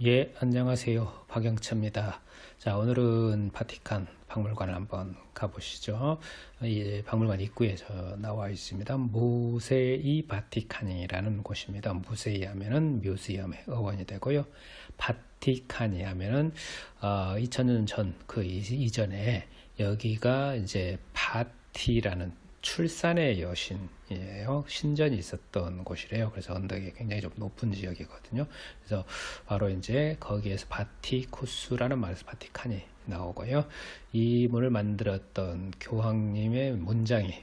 예, 안녕하세요. 박영차입니다. 자, 오늘은 바티칸 박물관을 한번 가보시죠. 이 박물관 입구에 나와 있습니다. 무세이 바티칸이라는 곳입니다. 무세이 하면은 뮤지엄의 어원이 되고요. 바티칸이 하면은 2000년 전 그 이전에 여기가 이제 바티라는 출산의 여신이에요. 신전이 있었던 곳이래요. 그래서 언덕이 굉장히 좀 높은 지역이거든요. 그래서 바로 이제 거기에서 바티쿠스라는 말에서 바티칸이 나오고요. 이 문을 만들었던 교황님의 문장이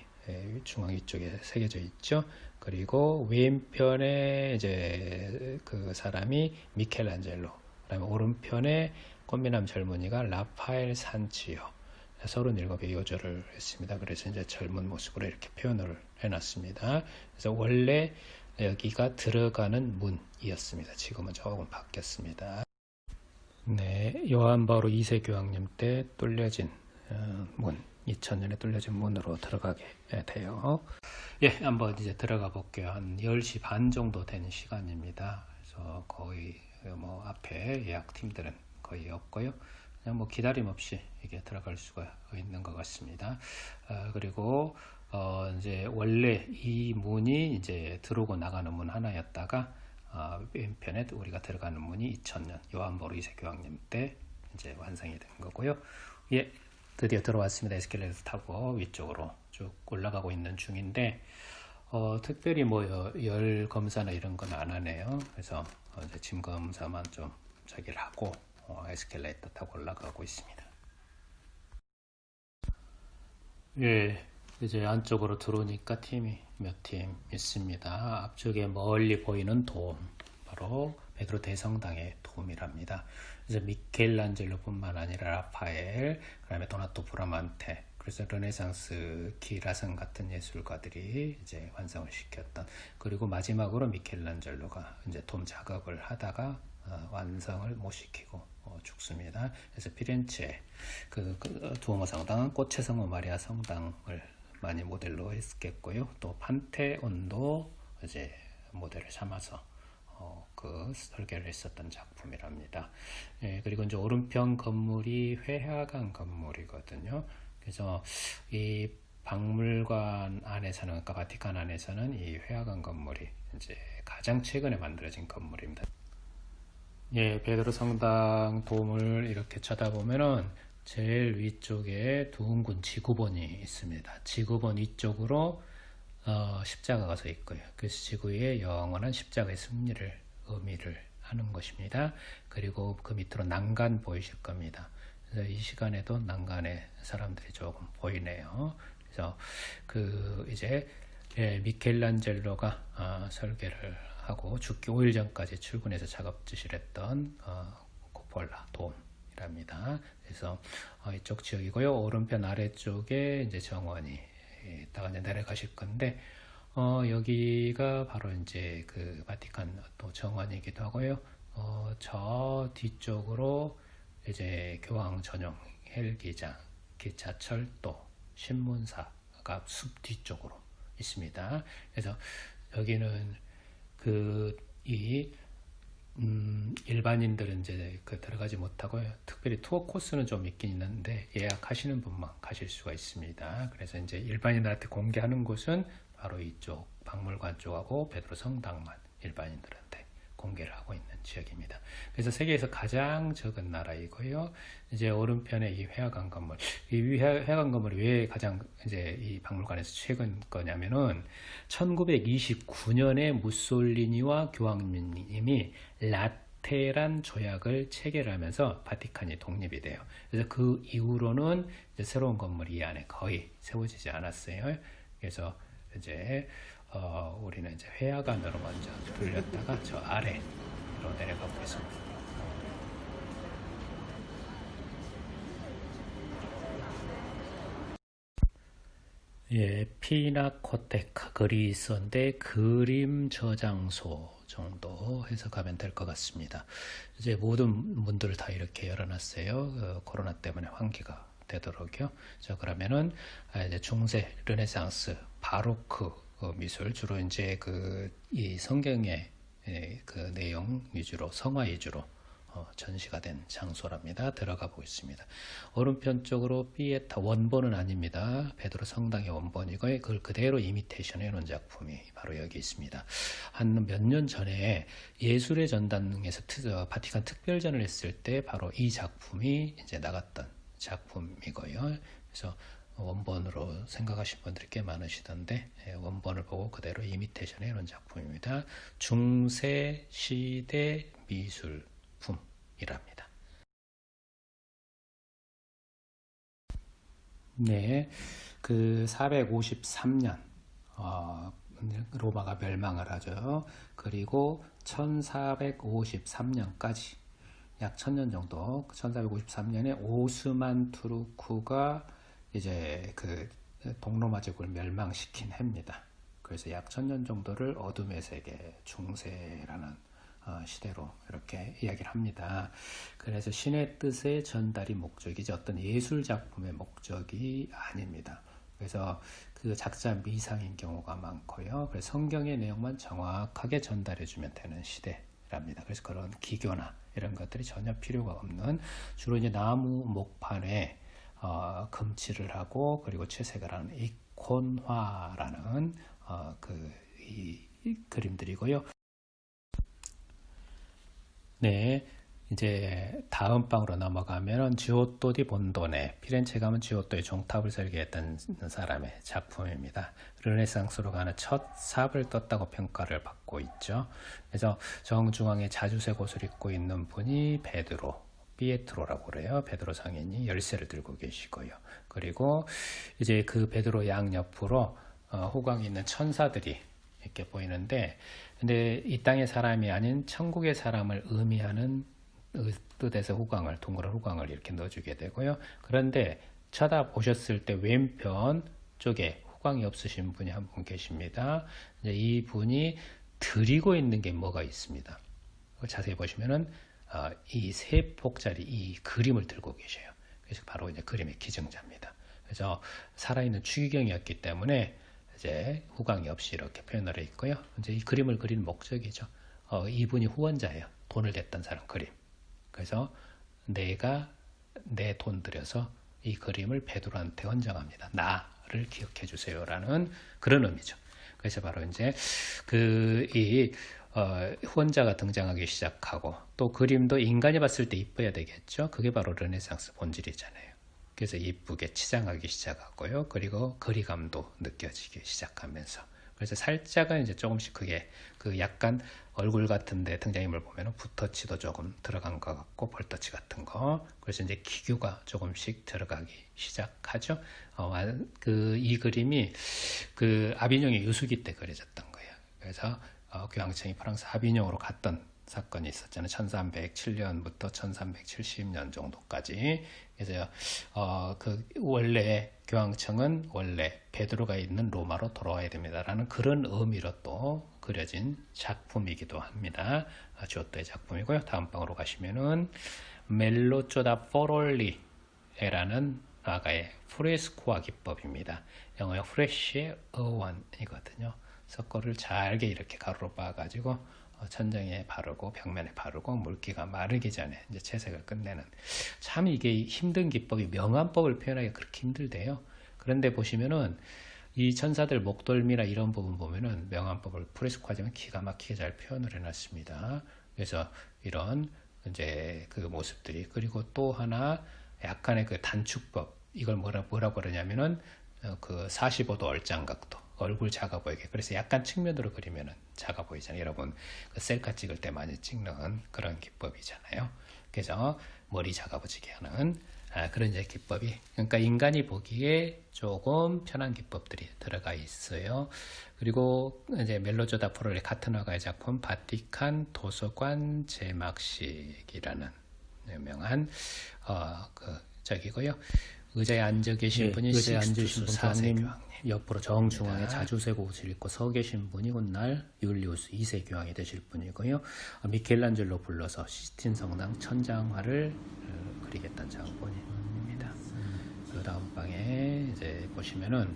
중앙 위쪽에 새겨져 있죠. 그리고 왼편에 이제 그 사람이 미켈란젤로, 그다음에 오른편에 꽃미남 젊은이가 라파엘 산치오 37의 요절을 했습니다. 그래서 이제 젊은 모습으로 이렇게 표현을 해놨습니다. 그래서 원래 여기가 들어가는 문이었습니다. 지금은 조금 바뀌었습니다. 네, 요한 바오로 2세 교황님 때 뚫려진 문, 2000년에 뚫려진 문으로 들어가게 돼요. 예, 한번 이제 들어가 볼게요. 한 10시 반 정도 된 시간입니다. 그래서 거의 뭐 앞에 예약팀들은 거의 없고요. 그냥 뭐 기다림 없이 이게 들어갈 수가 있는 것 같습니다. 그리고 이제 원래 이 문이 이제 들어오고 나가는 문 하나였다가 왼편에 우리가 들어가는 문이 2000년 요한 바오로 2세 교황님 때 이제 완성이 된 거고요. 예, 드디어 들어왔습니다. 에스컬레이터 타고 위쪽으로 쭉 올라가고 있는 중인데 특별히 뭐 열 검사나 이런 건 안 하네요. 그래서 이제 짐 검사만 좀 저기를 하고 에스컬레이터 타고 올라가고 있습니다. 예, 이제 안쪽으로 들어오니까 팀이 몇 팀 있습니다. 앞쪽에 멀리 보이는 돔, 바로 베드로 대성당의 돔이랍니다. 그래서 미켈란젤로뿐만 아니라 라파엘, 그다음에 도나토 브라만테, 그래서 르네상스 기라성 같은 예술가들이 이제 완성을 시켰던, 그리고 마지막으로 미켈란젤로가 이제 돔 작업을 하다가 완성을 못 시키고 죽습니다. 그래서 피렌체 그 두오모 성당은 꽃의 성모 마리아 성당을 많이 모델로 했겠고요. 또 판테온도 이제 모델을 삼아서 그 설계를 했었던 작품이랍니다. 예, 그리고 이제 오른편 건물이 회화관 건물이거든요. 그래서 이 박물관 안에서는, 그러니까 바티칸 안에서는 이 회화관 건물이 이제 가장 최근에 만들어진 건물입니다. 예, 베드로 성당 돔을 이렇게 쳐다보면은 제일 위쪽에 둥근 지구본이 있습니다. 지구본 위쪽으로 십자가가 서 있고요. 그 지구의 영원한 십자가의 승리를 의미를 하는 것입니다. 그리고 그 밑으로 난간 보이실 겁니다. 그래서 이 시간에도 난간에 사람들이 조금 보이네요. 그래서 그 이제 미켈란젤로가 설계를 하고 죽기 5일 전까지 출근해서 작업 지시를 했던 코폴라 돔이랍니다. 그래서 이쪽 지역이고요. 오른편 아래쪽에 이제 정원이 있다가 이제 내려가실 건데 여기가 바로 이제 그 바티칸 또 정원이기도 하고요. 저 뒤쪽으로 이제 교황 전용 헬기장, 기차철도, 신문사가 숲 뒤쪽으로 있습니다. 그래서 여기는 일반인들은 이제 들어가지 못하고요. 특별히 투어 코스는 좀 있긴 있는데 예약하시는 분만 가실 수가 있습니다. 그래서 이제 일반인들한테 공개하는 곳은 바로 이쪽 박물관 쪽하고 베드로 성당만 일반인들한테 공개를 하고 있는 지역입니다. 그래서 세계에서 가장 적은 나라이고요. 이제 오른편에 이 회화관 건물, 이 회화관 건물이 왜 가장 이제 이 박물관에서 최근 거냐면은 1929년에 무솔리니와 교황님이 라테란 조약을 체결하면서 바티칸이 독립이 돼요. 그래서 그 이후로는 이제 새로운 건물이 이 안에 거의 세워지지 않았어요. 그래서 이제 우리는 이제 회화관으로 먼저 돌렸다가 저 아래로 내려가 보겠습니다. 예, 피나코테카 그리스인데 그림 저장소 정도 해석하면 될 것 같습니다. 이제 모든 문들을 다 이렇게 열어놨어요. 코로나 때문에 환기가 되도록요. 자, 그러면은 이제 중세, 르네상스, 바로크 미술, 주로 이제 이 성경의 그 내용 위주로, 성화 위주로 전시가 된 장소랍니다. 들어가 보겠습니다. 오른편 쪽으로 피에타 원본은 아닙니다. 베드로 성당의 원본이고요. 그걸 그대로 이미테이션 해놓은 작품이 바로 여기 있습니다. 한 몇 년 전에 예술의 전당에서 바티칸 특별전을 했을 때 바로 이 작품이 이제 나갔던 작품이고요. 그래서 원본으로 생각하시는 분들이 꽤 많으시던데 원본을 보고 그대로 이미테이션 해놓은 작품입니다. 중세 시대 미술품이랍니다. 네, 그 453년 로마가 멸망을 하죠. 그리고 1453년까지 약 1000년 정도, 1453년에 오스만 투르크가 이제 그 동로마 제국을 멸망시킨 해입니다. 그래서 약 1000년 정도를 어둠의 세계, 중세라는 시대로 이렇게 이야기를 합니다. 그래서 신의 뜻의 전달이 목적이지 어떤 예술 작품의 목적이 아닙니다. 그래서 그 작자 미상인 경우가 많고요. 그래서 성경의 내용만 정확하게 전달해주면 되는 시대랍니다. 그래서 그런 기교나 이런 것들이 전혀 필요가 없는, 주로 이제 나무 목판에 금칠을 하고 그리고 채색을 하는 이콘화라는 이 그림들이고요. 네, 이제 다음 방으로 넘어가면 지오토 디 본도네, 피렌체 가면 지오토의 종탑을 설계했던 사람의 작품입니다. 르네상스로 가는 첫 삽을 떴다고 평가를 받고 있죠. 그래서 정중앙에 자주색 옷을 입고 있는 분이 피에트로라고 그래요. 베드로 상인이 열쇠를 들고 계시고요. 그리고 이제 그 베드로 양옆으로 호강이 있는 천사들이 이렇게 보이는데, 근데 이 땅의 사람이 아닌 천국의 사람을 의미하는 뜻에서 호강을, 동그란 호강을 이렇게 넣어주게 되고요. 그런데 쳐다보셨을 때 왼편 쪽에 호강이 없으신 분이 한 분 계십니다. 이제 이 분이 드리고 있는 게 뭐가 있습니다. 자세히 보시면은 이 세 폭짜리 이 그림을 들고 계셔요. 그래서 바로 이제 그림의 기증자입니다. 그래서 살아있는 추기경이었기 때문에 이제 후광이 없이 이렇게 표현을 해 있고요. 이제 이 그림을 그리는 목적이죠. 이분이 후원자예요. 돈을 냈던 사람 그림. 그래서 내가 내 돈 들여서 이 그림을 베드로한테 헌정합니다. 나를 기억해 주세요라는 그런 의미죠. 그래서 바로 이제 후원자가 등장하기 시작하고, 또 그림도 인간이 봤을 때 이뻐야 되겠죠. 그게 바로 르네상스 본질이잖아요. 그래서 이쁘게 치장하기 시작하고요. 그리고 거리감도 느껴지기 시작하면서, 그래서 살짝은 이제 조금씩 그게 약간 얼굴 같은데 등장인물 보면은 붓터치도 조금 들어간 것 같고 볼터치 같은 거, 그래서 이제 기교가 조금씩 들어가기 시작하죠. 이 그림이 아비뇽의 유수기 때 그려졌던 거예요. 그래서 교황청이 프랑스 아비뇽으로 갔던 사건이 있었잖아요. 1307년부터 1370년 정도까지. 그래서 원래 교황청은 원래 베드로가 있는 로마로 돌아와야 됩니다라는 그런 의미로 또 그려진 작품이기도 합니다. 지오토의 작품이고요. 다음 방으로 가시면은 멜로조다 포롤리라는 화가의 프레스코화 기법입니다. 영어의 프레쉬의 어원이거든요. 석고를 잘게 이렇게 가루로 빻아가지고 천장에 바르고 벽면에 바르고 물기가 마르기 전에 이제 채색을 끝내는, 참 이게 힘든 기법이, 명암법을 표현하기가 그렇게 힘들대요. 그런데 보시면은 이 천사들 목덜미나 이런 부분 보면은 명암법을 프레스코하지만 기가 막히게 잘 표현을 해놨습니다. 그래서 이런 이제 그 모습들이, 그리고 또 하나 약간의 그 단축법, 이걸 뭐라고 그러냐면은 45도 얼짱각도, 얼굴 작아 보이게, 그래서 약간 측면으로 그리면은 작아 보이잖아요. 여러분 셀카 찍을 때 많이 찍는 그런 기법이잖아요. 그래서 머리 작아 보이게 하는 그런 이제 기법이, 그러니까 인간이 보기에 조금 편한 기법들이 들어가 있어요. 그리고 이제 멜로조다 포롤리 같은 화가의 작품 바티칸 도서관 제막식이라는 유명한 저기고요. 의자에 앉아 계신 분이 의자에 앉으신 분 교황님, 옆으로 정중앙에 자주색 옷을 입고 서 계신 분이 훗날 율리우스 2세 교황이 되실 분이고요. 미켈란젤로 불러서 시스틴 성당 천장화를 그리겠다는 장본인입니다. 그 다음 방에 이제 보시면은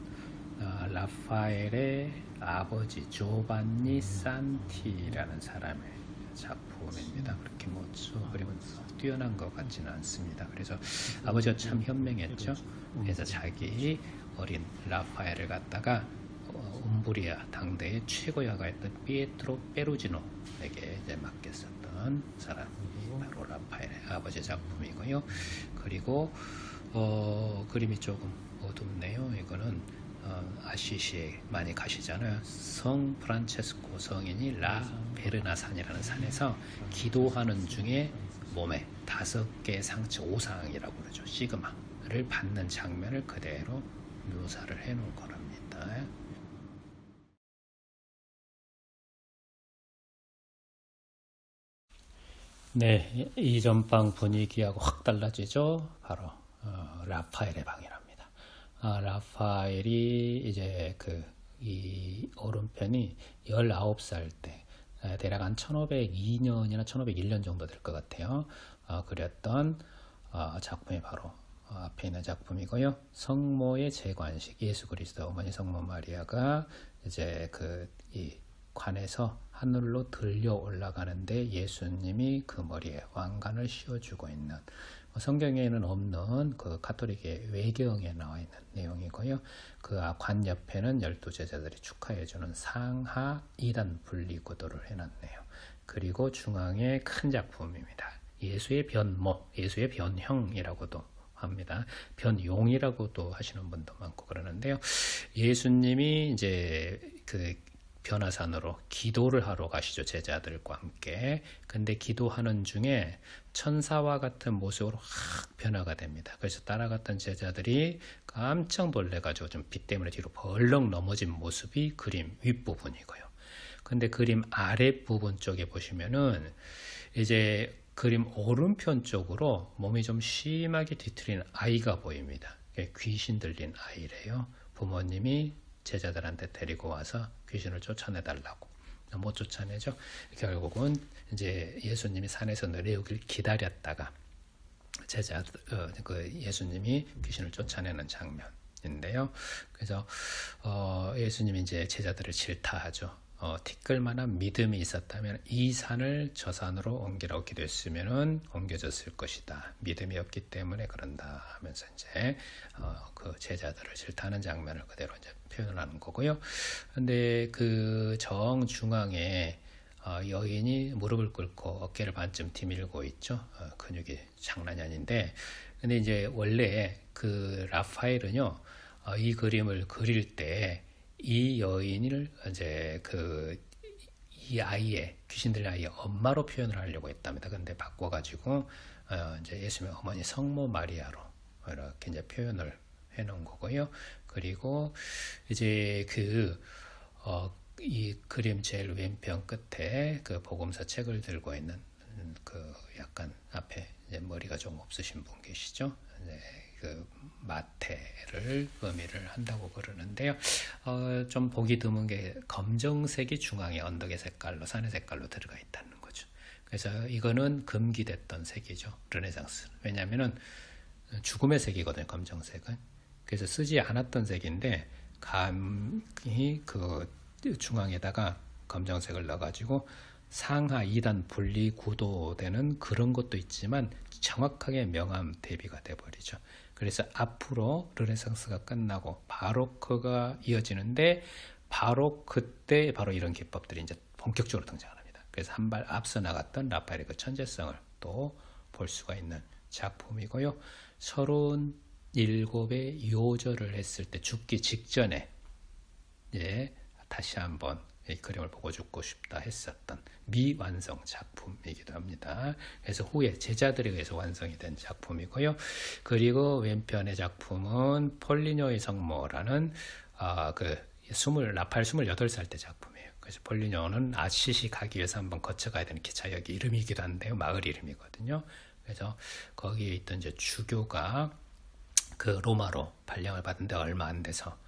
라파엘의 아버지 조반니 산티라는 사람의 작품입니다. 그렇게 뭐 그림은 뛰어난 것 같지는 않습니다. 그래서 아버지가 참 현명했죠. 그래서 자기 어린 라파엘을 갖다가 움브리아 당대의 최고 야가였던 피에트로 페루지노에게 이제 맡겼었던 사람이 바로 라파엘의 아버지 작품이고요. 그리고 그림이 조금 어둡네요. 이거는 아시시에 많이 가시잖아요. 성 프란체스코 성인이 라 베르나산이라는 산에서 기도하는 중에 몸에 5개의 상처, 오상이라고 그러죠. 시그마를 받는 장면을 그대로 묘사를 해놓은 거랍니다. 네, 이전방 분위기하고 확 달라지죠. 바로 라파엘의 방이랍니다. 라파엘이 이제 이 오른편이 19살 때 대략 한 1502년이나 1501년 정도 될 것 같아요. 그렸던 작품이 바로 앞에 있는 작품이고요. 성모의 재관식, 예수 그리스도 어머니 성모 마리아가 이제 이 관에서 하늘로 들려 올라가는데 예수님이 그 머리에 왕관을 씌워주고 있는 성경에는 없는 그 가톨릭의 외경에 나와 있는 내용이고요. 그 관 옆에는 12제자들이 축하해주는 상하 2단 분리구도를 해놨네요. 그리고 중앙에 큰 작품입니다. 예수의 변모, 예수의 변형이라고도 합니다. 변용이라고도 하시는 분도 많고 그러는데요. 예수님이 이제 변화산으로 기도를 하러 가시죠. 제자들과 함께. 근데 기도하는 중에 천사와 같은 모습으로 확 변화가 됩니다. 그래서 따라갔던 제자들이 깜짝 놀래가지고 좀 빛 때문에 뒤로 벌렁 넘어진 모습이 그림 윗부분이고요. 근데 그림 아랫부분 쪽에 보시면은 이제 그림 오른편 쪽으로 몸이 좀 심하게 뒤틀리는 아이가 보입니다. 귀신 들린 아이래요. 부모님이 제자들한테 데리고 와서 귀신을 쫓아내달라고. 못 쫓아내죠. 결국은 이제 예수님이 산에서 내려오길 기다렸다가 예수님이 귀신을 쫓아내는 장면인데요. 그래서 예수님이 이제 제자들을 질타하죠. 티끌만한 믿음이 있었다면 이 산을 저 산으로 옮기라고 기도했으면은 옮겨졌을 것이다. 믿음이 없기 때문에 그런다 하면서 이제 그 제자들을 질타하는 장면을 그대로 이제 표현하는 거고요. 근데 그 정중앙에 여인이 무릎을 꿇고 어깨를 반쯤 뒤밀고 있죠. 근육이 장난이 아닌데, 근데 이제 원래 그 라파엘은요, 이 그림을 그릴 때 이 여인을 이제 이 아이의 귀신 들린 아이의 엄마로 표현을 하려고 했답니다. 근데 바꿔가지고 이제 예수님의 어머니 성모 마리아로 이렇게 이제 표현을 해놓은 거고요. 그리고 이제 이 그림 제일 왼편 끝에 그 복음서 책을 들고 있는 약간 앞에 이제 머리가 좀 없으신 분 계시죠? 네, 그 마태를 의미를 한다고 그러는데요. 좀 보기 드문 게 검정색이 중앙에 언덕의 색깔로, 산의 색깔로 들어가 있다는 거죠. 그래서 이거는 금기됐던 색이죠. 르네상스. 왜냐하면은 죽음의 색이거든요. 검정색은. 그래서 쓰지 않았던 색인데 감히 그 중앙에다가 검정색을 넣어가지고 상하 2단 분리 구도되는 그런 것도 있지만 정확하게 명암 대비가 돼버리죠. 그래서 앞으로 르네상스가 끝나고 바로크가 이어지는데 바로크 때 바로 이런 기법들이 이제 본격적으로 등장합니다. 그래서 한 발 앞서 나갔던 라파엘의 그 천재성을 또 볼 수가 있는 작품이고요. 37의 요절을 했을 때 죽기 직전에 다시 한번 이 그림을 보고 죽고 싶다 했었던 미완성 작품이기도 합니다. 그래서 후에 제자들에 의해서 완성이 된 작품이고요. 그리고 왼편의 작품은 폴리뇨의 성모라는 라파엘 28살 때 작품이에요. 그래서 폴리뇨는 아시시 가기 위해서 한번 거쳐가야 되는 기차역 이름이기도 한데요. 마을 이름이거든요. 그래서 거기에 있던 이제 주교가 그 로마로 발령을 받은 데 얼마 안 돼서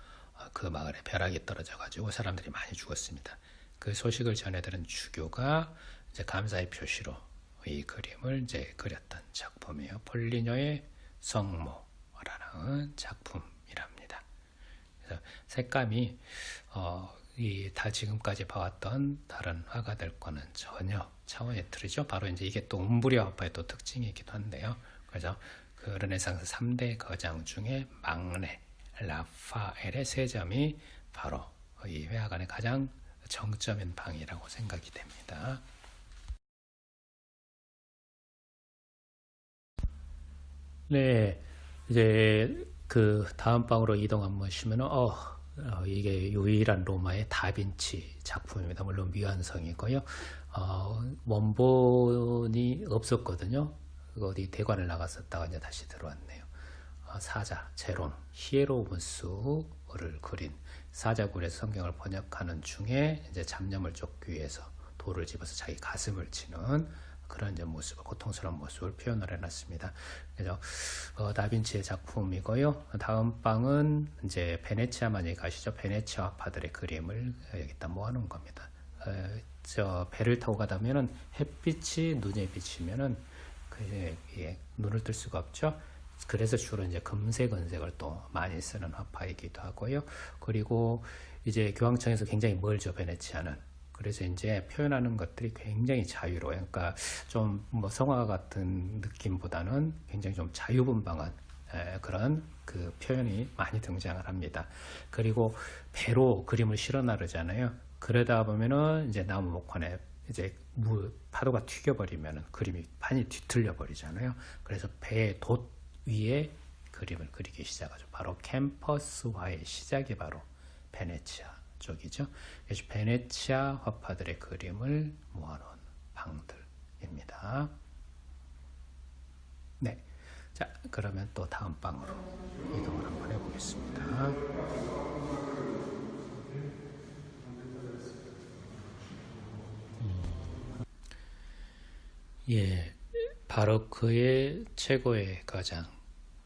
그 마을에 벼락이 떨어져가지고 사람들이 많이 죽었습니다. 그 소식을 전해들은 주교가 이제 감사의 표시로 이 그림을 이제 그렸던 작품이에요. 폴리뇨의 성모라는 작품이랍니다. 그래서 색감이 다 지금까지 봐왔던 다른 화가들과는 전혀 차원이 다르죠. 바로 이제 이게 또 움브리아 화파의 또 특징이기도 한데요. 그래서 그 르네상스 3대 거장 중에 막내 라파엘의 세 점이 바로 이 회화관의 가장 정점인 방이라고 생각이 됩니다. 네, 이제 그 다음 방으로 이동 한번 하시면 이게 유일한 로마의 다빈치 작품입니다. 물론 미완성이고요. 원본이 없었거든요. 어디 대관을 나갔었다가 이제 다시 들어왔네요. 사자 제롬 히에로무스를 그린 사자굴에서 성경을 번역하는 중에 이제 잡념을 쫓기 위해서 돌을 집어서 자기 가슴을 치는 그런 이제 모습을, 고통스러운 모습을 표현을 해놨습니다. 그래서 다빈치의 작품이고요. 다음 방은 이제 베네치아만 가시죠. 베네치아 화파들의 그림을 여기다 모아놓은 겁니다. 저 배를 타고 가다 보면은 햇빛이 눈에 비치면은 눈을 뜰 수가 없죠. 그래서 주로 이제 금색, 은색을 또 많이 쓰는 화파이기도 하고요. 그리고 이제 교황청에서 굉장히 멀죠, 베네치아는. 그래서 이제 표현하는 것들이 굉장히 자유로워요. 그러니까 좀 뭐 성화 같은 느낌보다는 굉장히 좀 자유분방한 그런 그 표현이 많이 등장을 합니다. 그리고 배로 그림을 실어 나르잖아요. 그러다 보면은 이제 나무 목환에 이제 파도가 튀겨버리면은 그림이 판이 뒤틀려 버리잖아요. 그래서 배의 돛 위에 그림을 그리기 시작하죠. 바로 캠퍼스화의 시작이 바로 베네치아 쪽이죠. 그래서 베네치아 화파들의 그림을 모아놓은 방들입니다. 네, 자 그러면 또 다음 방으로 이동을 한번 해보겠습니다. 예, 바로크의 최고의 거장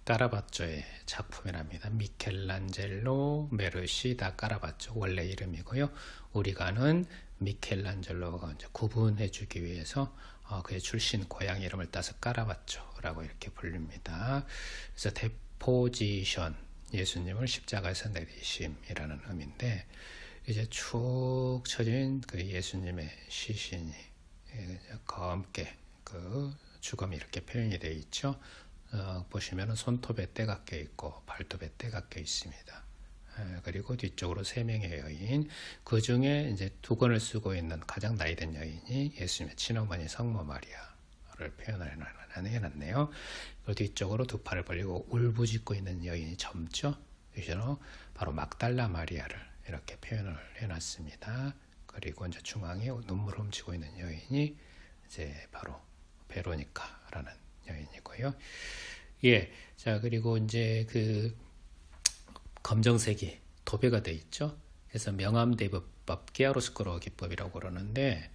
까라바쪼의 작품이랍니다. 미켈란젤로 메르시 다 까라바쪼 원래 이름이고요. 우리가 아는 미켈란젤로가 이제 구분해주기 위해서 그의 출신 고향 이름을 따서 까라바쪼라고 이렇게 부릅니다. 그래서 데포지션, 예수님을 십자가에서 내리심이라는 의미인데 이제 축 처진 그 예수님의 시신이 검게 그 주검이 이렇게 표현이 되어 있죠. 보시면은 손톱에 때가 껴 있고 발톱에 때가 껴 있습니다. 그리고 뒤쪽으로 3명의 여인, 그 중에 이제 두건을 쓰고 있는 가장 나이든 여인이 예수님의 친어머니 성모 마리아를 표현을 해놨네요. 그 뒤쪽으로 두 팔을 벌리고 울부짖고 있는 여인이 젊죠. 그래서 바로 막달라 마리아를 이렇게 표현을 해놨습니다. 그리고 이제 중앙에 눈물 훔치고 있는 여인이 이제 바로 베로니카라는 여인이고요. 예, 자 그리고 이제 그 검정색이 도배가 돼 있죠. 그래서 명암대부법 끼아로스코로 기법이라고 그러는데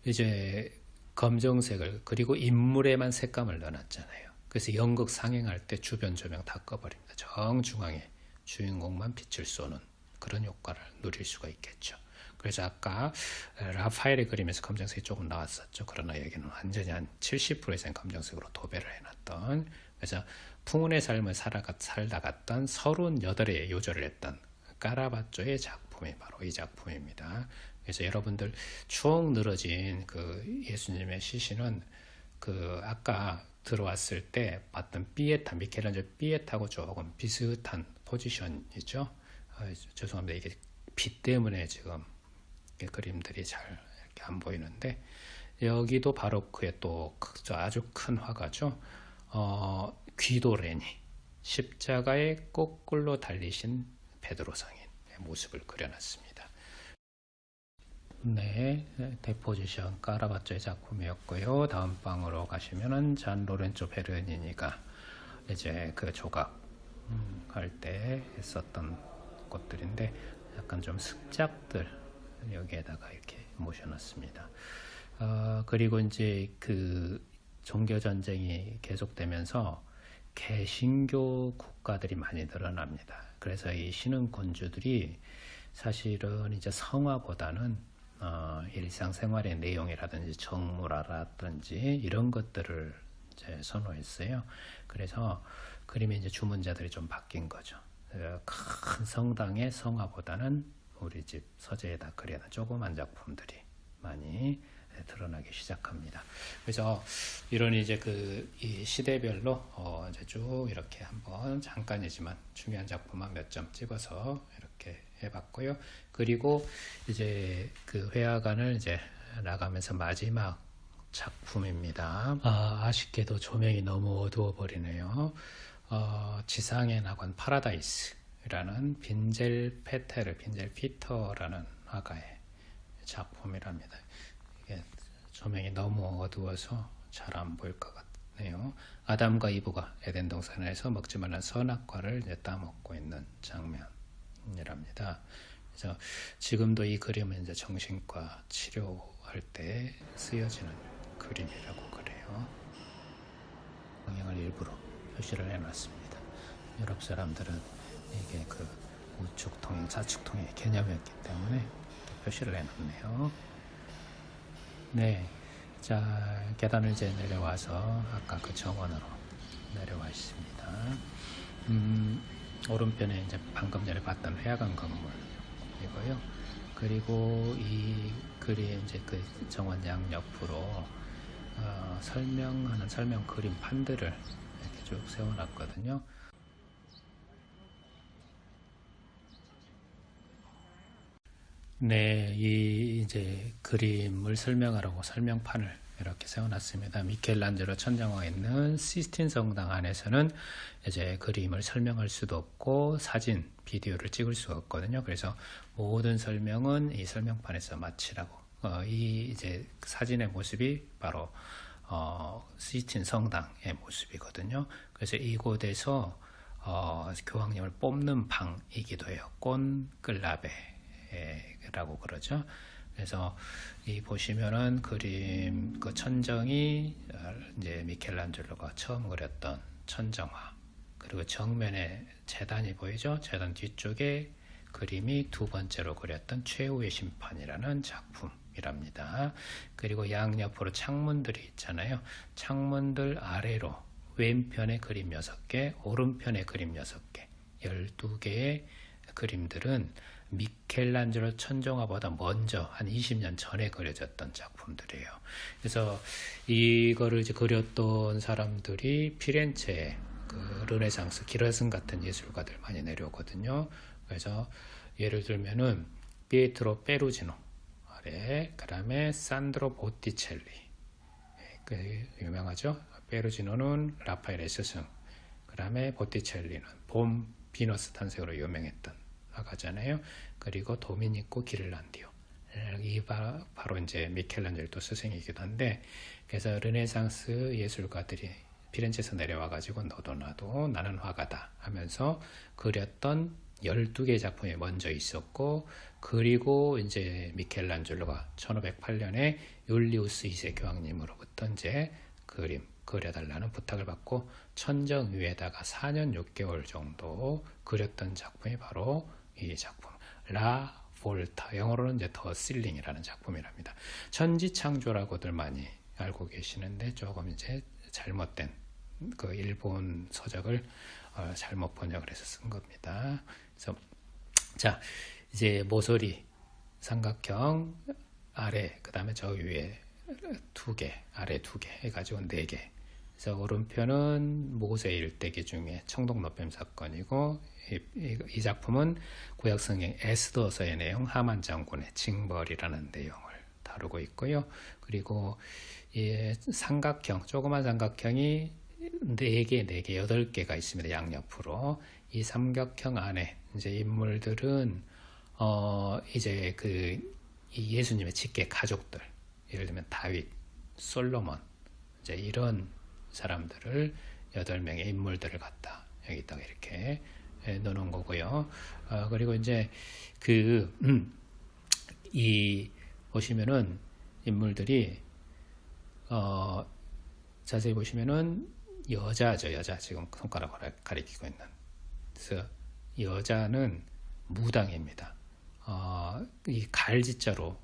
이제 검정색을 그리고 인물에만 색감을 넣어놨잖아요. 그래서 연극 상행할 때 주변 조명 다 꺼버립니다. 정중앙에 주인공만 빛을 쏘는 그런 효과를 누릴 수가 있겠죠. 그래서 아까 라파엘의 그림에서 검정색이 조금 나왔었죠. 그러나 여기는 완전히 한 70% 이상 검정색으로 도배를 해놨던, 그래서 풍운의 삶을 살다 갔던 38의 요절을 했던 까라바쪼의 작품이 바로 이 작품입니다. 그래서 여러분들 쭉 늘어진 그 예수님의 시신은 그 아까 들어왔을 때 봤던 피에타, 미켈란젤로 피에타하고 조금 비슷한 포지션이죠. 죄송합니다. 이게 빛 때문에 지금 그림들이 잘 이렇게 안 보이는데, 여기도 바로크의 또 아주 큰 화가죠. 귀도레니, 십자가의 거꾸로 달리신 베드로 성인의 모습을 그려놨습니다. 네, 데포지션 까라바쪼의 작품이었고요. 다음 방으로 가시면은 잔 로렌조 베르니니가 이제 그 조각 할 때 했었던 것들인데 약간 좀 습작들 여기에다가 이렇게 모셔놨습니다. 그리고 이제 그 종교 전쟁이 계속되면서 개신교 국가들이 많이 늘어납니다. 그래서 이 신흥군주들이 사실은 이제 성화보다는 일상생활의 내용이라든지 정무라든지 이런 것들을 이제 선호했어요. 그래서 그림의 이제 주문자들이 좀 바뀐 거죠. 큰 성당의 성화보다는 우리 집 서재에다 그려놓은 조그만 작품들이 많이 드러나기 시작합니다. 그래서 이런 이제 이 시대별로 이제 쭉 이렇게 한번 잠깐이지만 중요한 작품만 몇 점 찍어서 이렇게 해봤고요. 그리고 이제 그 회화관을 이제 나가면서 마지막 작품입니다. 아쉽게도 조명이 너무 어두워 버리네요. 지상의 낙원 파라다이스라는 빈젤 피터라는 화가의 작품이랍니다. 이게 조명이 너무 어두워서 잘 안 보일 것 같네요. 아담과 이브가 에덴 동산에서 먹지 말란 선악과를 이제 따먹고 있는 장면이랍니다. 그래서 지금도 이 그림은 이제 정신과 치료할 때 쓰여지는 그림이라고 그래요. 방향을 일부러 표시를 해놨습니다. 유럽 사람들은 이게 그 우측 통행, 좌측 통행의 개념이었기 때문에 표시를 해놨네요. 네, 자 계단을 이제 내려와서 아까 그 정원으로 내려와 있습니다. 오른편에 이제 방금 전에 봤던 회화관 건물이고요. 그리고 이 글이 이제 그 정원 양옆으로 설명하는 설명 그림판들을 이렇게 쭉 세워놨거든요. 네, 이 이제 그림을 설명하라고 설명판을 이렇게 세워놨습니다. 미켈란젤로 천장화에 있는 시스틴 성당 안에서는 이제 그림을 설명할 수도 없고 사진, 비디오를 찍을 수가 없거든요. 그래서 모든 설명은 이 설명판에서 마치라고. 이 이제 사진의 모습이 바로 시스틴 성당의 모습이거든요. 그래서 이곳에서 교황님을 뽑는 방이기도 해요. 꼰클라베라고 그러죠. 그래서 이 보시면은 그림 그 천정이 이제 미켈란젤로가 처음 그렸던 천정화, 그리고 정면에 제단이 보이죠. 제단 뒤쪽에 그림이 두 번째로 그렸던 최후의 심판이라는 작품이랍니다. 그리고 양옆으로 창문들이 있잖아요. 창문들 아래로 왼편에 그림 6개, 오른편에 그림 6개, 12개의 그림들은 미켈란젤로 천정화보다 먼저 한 20년 전에 그려졌던 작품들이에요. 그래서 이거를 이제 그렸던 사람들이 피렌체에 그 르네상스 기라슨 같은 예술가들 많이 내려오거든요. 그래서 예를 들면은 피에트로 페루지노 아래, 그다음에 산드로 보티첼리, 그 유명하죠. 페루지노는 라파엘의 스승, 그다음에 보티첼리는 봄 비너스 탄생으로 유명했던 화가잖아요. 그리고 도미니코 기를란디오, 이 바로 이제 미켈란젤도 스승이기도 한데, 그래서 르네상스 예술가들이 피렌체에서 내려와 가지고 너도 나도 나는 화가다 하면서 그렸던 12개의 작품이 먼저 있었고, 그리고 이제 미켈란젤로가 1508년에 율리우스 2세 교황님으로부터 이제 그림 그려달라는 부탁을 받고 천정 위에다가 4년 6개월 정도 그렸던 작품이 바로 이 작품 라 볼타, 영어로는 이제 더 실링이라는 작품이랍니다. 천지창조라고들 많이 알고 계시는데 조금 이제 잘못된 그 일본 서적을 잘못 번역을 해서 쓴 겁니다. 그래서 자 이제 모서리 삼각형 아래, 그 다음에 저 위에 2개, 아래 2개 해가지고 4개. 그래서 오른편은 모세 일대기 중에 청동 노뱀 사건이고, 이 작품은 구약 성경 에스더서의 내용, 하만 장군의 징벌이라는 내용을 다루고 있고요. 그리고 이 삼각형, 조그만 삼각형이 4개, 8개가 있습니다. 양옆으로. 이 삼각형 안에 이제 인물들은 이제 이 예수님의 직계 가족들, 예를 들면 다윗, 솔로몬, 이제 이런 사람들을 8명의 인물들을 갖다 여기다가 이렇게 넣어놓은 거고요. 그리고 이제 이 보시면은 인물들이 자세히 보시면은 여자죠. 여자, 지금 손가락으로 가리키고 있는. 그래서 여자는 무당입니다. 이 갈지자로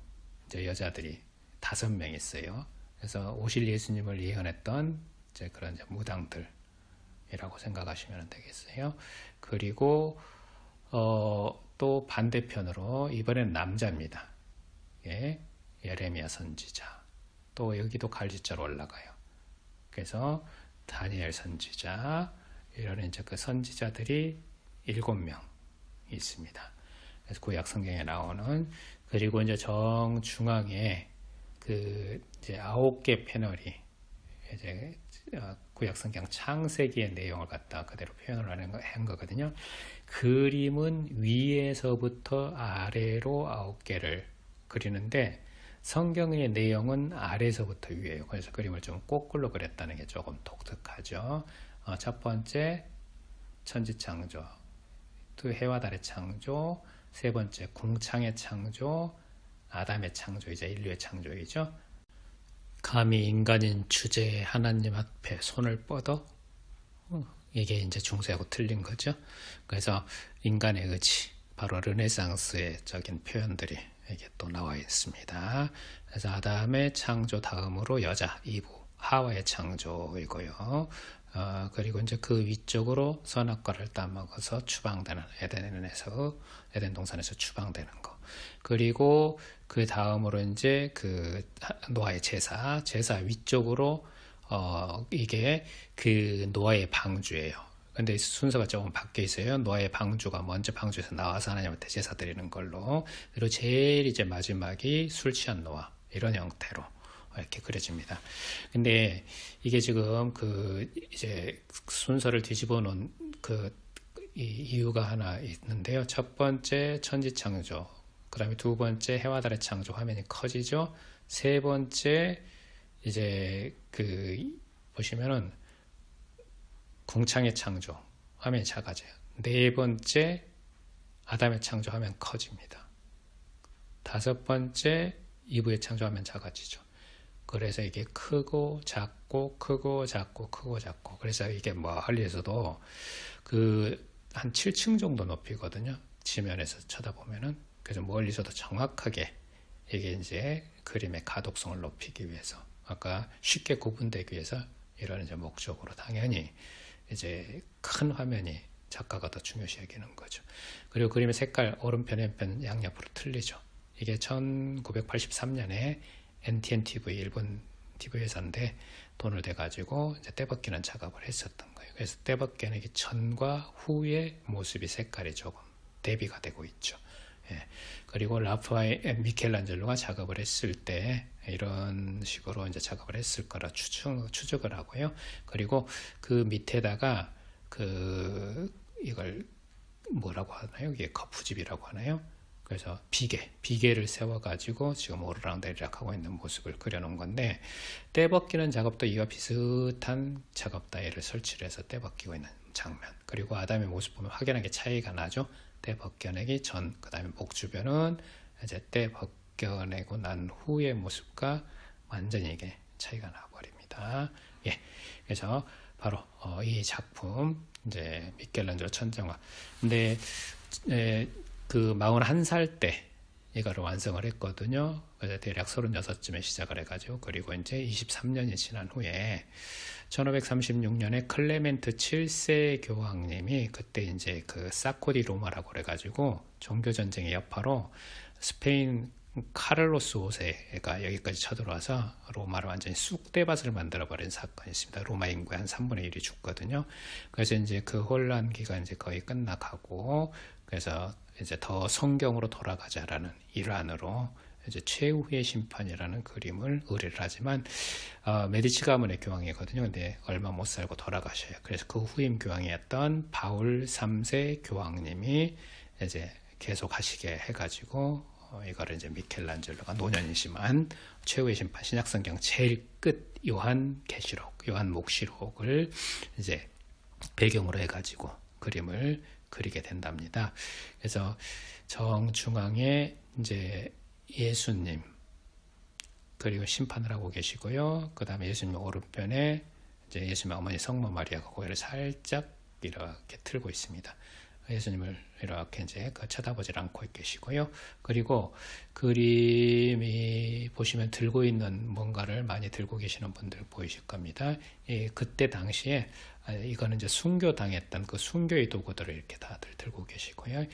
이제 여자들이 5명 있어요. 그래서 오실 예수님을 예언했던 이제 그런 이제 무당들이라고 생각하시면 되겠어요. 그리고 또 반대편으로 이번엔 남자입니다. 예, 예레미야 선지자. 또 여기도 갈지자로 올라가요. 그래서 다니엘 선지자, 이런 이제 그 선지자들이 7명 있습니다. 그래서 구약 성경에 나오는, 그리고 이제 정중앙에 그 이제 9개 패널이 이제 구약 성경 창세기의 내용을 갖다 그대로 표현을 한 거거든요. 그림은 위에서부터 아래로 9개를 그리는데 성경의 내용은 아래서부터 위에요. 그래서 그림을 좀 거꾸로 그렸다는 게 조금 독특하죠. 첫 번째 천지창조, 또 해와 달의 창조, 세 번째 궁창의 창조, 아담의 창조, 이제 인류의 창조이죠. 감히 인간인 주제에 하나님 앞에 손을 뻗어? 이게 이제 중세하고 틀린 거죠. 그래서 인간의 의지, 바로 르네상스의 적인 표현들이 이게 또 나와 있습니다. 그래서 아담의 창조 다음으로 여자, 이브, 하와의 창조이고요. 그리고 이제 그 위쪽으로 선악과를 따먹어서 추방되는, 에덴 동산에서 추방되는 거. 그리고 그 다음으로 이제 그 노아의 제사 위쪽으로 이게 그 노아의 방주예요. 근데 순서가 조금 바뀌어 있어요. 노아의 방주가 먼저 방주에서 나와서 하나님한테 제사 드리는 걸로. 그리고 제일 이제 마지막이 술 취한 노아, 이런 형태로 이렇게 그려집니다. 근데 이게 지금 그 이제 순서를 뒤집어 놓은 그 이유가 하나 있는데요. 첫 번째 천지창조, 그 다음에 두 번째 해와 달의 창조, 화면이 커지죠. 세 번째 이제 그 보시면은 궁창의 창조, 화면이 작아져요. 네 번째 아담의 창조, 화면 커집니다. 다섯 번째 이브의 창조, 화면 작아지죠. 그래서 이게 크고 작고 크고 작고 크고 작고, 그래서 이게 멀리에서도 그 한 7층 정도 높이거든요. 지면에서 쳐다보면은. 그래서 멀리서도 정확하게 이게 이제 그림의 가독성을 높이기 위해서, 아까 쉽게 구분되기 위해서 이런 이제 목적으로 당연히 이제 큰 화면이 작가가 더 중요시 여기는 거죠. 그리고 그림의 색깔 오른편 왼편 양옆으로 틀리죠. 이게 1983년에 NTN TV, 일본 TV 회사인데 돈을 대 가지고 이제 떼벗기는 작업을 했었던 거예요. 그래서 떼벗겨내기 전과 후의 모습이 색깔이 조금 대비가 되고 있죠. 예. 그리고 라파엘, 미켈란젤로가 작업을 했을 때 이런 식으로 이제 작업을 했을 거라 추측을 하고요. 그리고 그 밑에다가 이걸 뭐라고 하나요? 이게 거푸집이라고 하나요? 그래서 비계를 세워가지고 지금 오르락내리락 하고 있는 모습을 그려놓은 건데, 떼벗기는 작업도 이와 비슷한 작업 따위를 설치를 해서 떼벗기고 있는 장면. 그리고 아담의 모습 보면 확연하게 차이가 나죠. 떼벗겨내기 전, 그 다음에 목 주변은 이제 떼벗겨내고 난 후의 모습과 완전히 이게 차이가 나버립니다. 예, 그래서 바로 이 작품 이제 미켈란젤로 천정화. 근데 그 41살 때 이거를 완성을 했거든요. 그래서 대략 36쯤에 시작을 해가지고, 그리고 이제 23년이 지난 후에 1536년에 클레멘트 7세 교황님이 그때 이제 그 사코디 로마라고 그래가지고 종교전쟁의 여파로 스페인 카를로스 5세가 여기까지 쳐들어와서 로마를 완전히 쑥대밭을 만들어버린 사건이 있습니다. 로마 인구의 한 3분의 1이 죽거든요. 그래서 이제 그 혼란기가 이제 거의 끝나가고, 그래서 이제 더 성경으로 돌아가자라는 일환으로 이제 최후의 심판이라는 그림을 의뢰를 하지만 메디치 가문의 교황이거든요. 근데 얼마 못 살고 돌아가셔요. 그래서 그 후임 교황이었던 바울 3세 교황님이 이제 계속 하시게 해가지고 이거를 이제 미켈란젤로가 노년이지만 최후의 심판, 신약성경 제일 끝 요한계시록, 요한목시록을 이제 배경으로 해가지고 그림을 그리게 된답니다. 그래서 정중앙에 이제 예수님, 그리고 심판을 하고 계시고요. 그 다음에 예수님 오른편에 이제 예수님 어머니 성모 마리아가 고개를 살짝 이렇게 틀고 있습니다. 예수님을 이렇게 이제 쳐다보질 않고 계시고요. 그리고 그림이 보시면 들고 있는 뭔가를 많이 들고 계시는 분들 보이실 겁니다. 그때 당시에 이거는 이제 순교당했던 그 순교의 도구들을 이렇게 다들 들고 계시고요.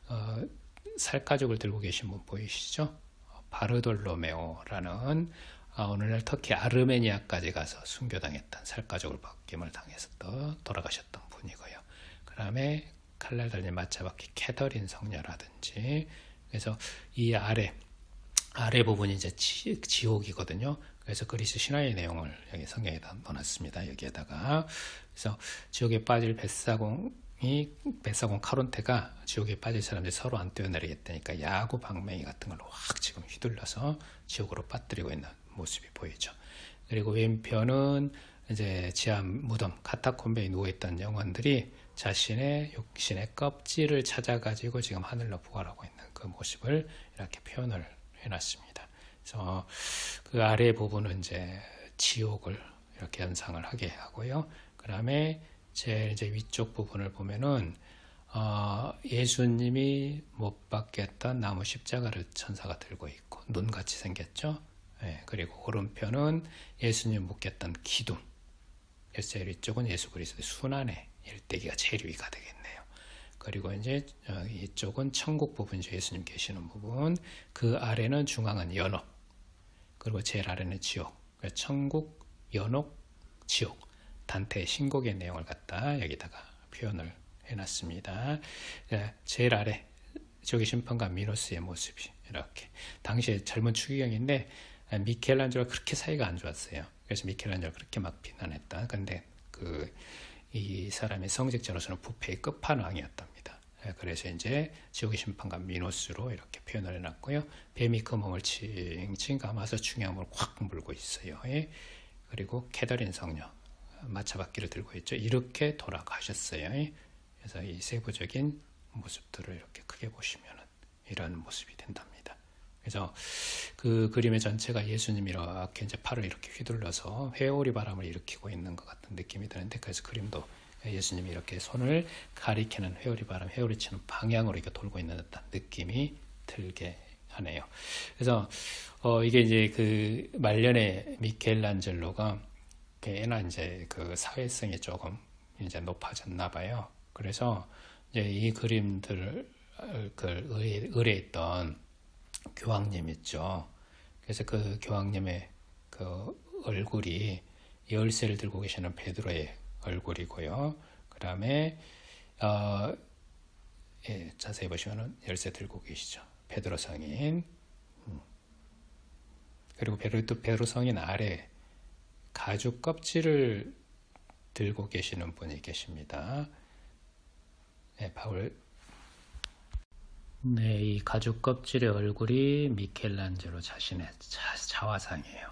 어, 살가죽을 들고 계신 분 보이시죠? 바르돌로메오라는 오늘날 터키 아르메니아까지 가서 순교당했던 살가죽을 벗김을 당해서 또 돌아가셨던 분이고요. 그 다음에 칼날 달린 마차바퀴 캐더린 성녀라든지, 그래서 이 아래 부분이 이제 지옥이거든요. 그래서 그리스 신화의 내용을 여기 성경에다 넣어놨습니다. 여기에다가. 그래서 지옥에 빠질 뱃사공 카론테가 지옥에 빠질 사람들이 서로 안 뛰어내리겠다니까 야구 방맹이 같은 걸로 확 지금 휘둘러서 지옥으로 빠뜨리고 있는 모습이 보이죠. 그리고 왼편은 이제 지하 무덤 카타콤베에 누워있던 영혼들이 자신의 육신의 껍질을 찾아가지고 지금 하늘로 부활하고 있는 그 모습을 이렇게 표현을 해놨습니다. 그래서 그 아래 부분은 이제 지옥을 이렇게 연상을 하게 하고요. 그 다음에 제 이제 위쪽 부분을 보면은 예수님이 못 박혔던 나무 십자가를 천사가 들고 있고 눈같이 생겼죠. 예, 그리고 오른편은 예수님 묵혔던 기둥. 그래서 제일 위쪽은 예수 그리스도의 순환의 일대기가 제일 위가 되겠네요. 그리고 이제 이쪽은 천국 부분이죠. 예수님 계시는 부분. 그 아래는 중앙은 연옥. 그리고 제일 아래는 지옥. 천국, 연옥, 지옥. 단테의 신곡의 내용을 갖다 여기다가 표현을 해놨습니다. 제일 아래 지옥의 심판관 미노스의 모습이 이렇게. 당시에 젊은 추기경인데 미켈란젤로가 그렇게 사이가 안 좋았어요. 그래서 미켈란젤로가 그렇게 막 비난했다. 근데 이 사람이 성직자로서는 부패의 끝판왕이었답니다. 그래서 이제 지옥의 심판관 미노스로 이렇게 표현을 해놨고요. 뱀이 그 몸을 칭칭 감아서 중량을 확 물고 있어요. 그리고 캐더린 성녀 마차바퀴를 들고 있죠. 이렇게 돌아가셨어요. 그래서 이 세부적인 모습들을 이렇게 크게 보시면 이런 모습이 된답니다. 그래서 그 그림의 전체가 예수님이 이렇게 이제 팔을 이렇게 휘둘러서 회오리 바람을 일으키고 있는 것 같은 느낌이 드는데, 그래서 그림도 예수님이 이렇게 손을 가리키는 회오리 바람, 회오리 치는 방향으로 이렇게 돌고 있는 듯한 느낌이 들게 하네요. 그래서 이게 이제 그 말년에 미켈란젤로가 꽤나 이제 그 사회성이 조금 이제 높아졌나 봐요. 그래서 이제 이 그림들을 의뢰했던 교황님 있죠. 그래서 그 교황님의 그 얼굴이 열쇠를 들고 계시는 베드로의 얼굴이고요. 그 다음에 자세히 보시면은 열쇠 들고 계시죠. 베드로 성인. 그리고 베드로 성인 아래 가죽 껍질을 들고 계시는 분이 계십니다. 이 가죽 껍질의 얼굴이 미켈란젤로 자신의 자화상이에요.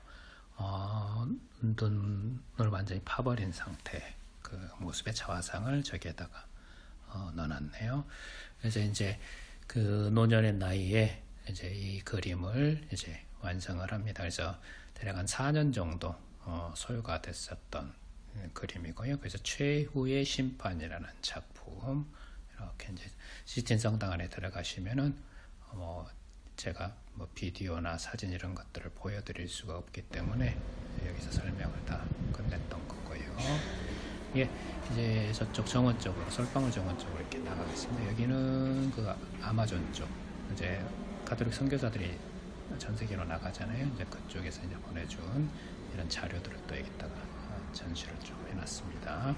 눈을 완전히 파버린 상태, 그 모습의 자화상을 저기에다가 넣어놨네요. 그래서 이제 그 노년의 나이에 이제 이 그림을 이제 완성을 합니다. 그래서 대략 한 4년 정도 소요가 됐었던 그림이고요. 그래서 최후의 심판이라는 작품, 이렇게 이제 시스틴 성당 안에 들어가시면은 제가 비디오나 사진 이런 것들을 보여드릴 수가 없기 때문에 여기서 설명을 다 끝냈던 거고요. 예, 이제 저쪽 정원 쪽으로, 솔방울 정원 쪽으로 이렇게 나가겠습니다. 여기는 그 아마존 쪽, 이제 가톨릭 선교사들이 전 세계로 나가잖아요. 이제 그쪽에서 이제 보내준 이런 자료들을 또 여기다가 전시를 좀 해놨습니다.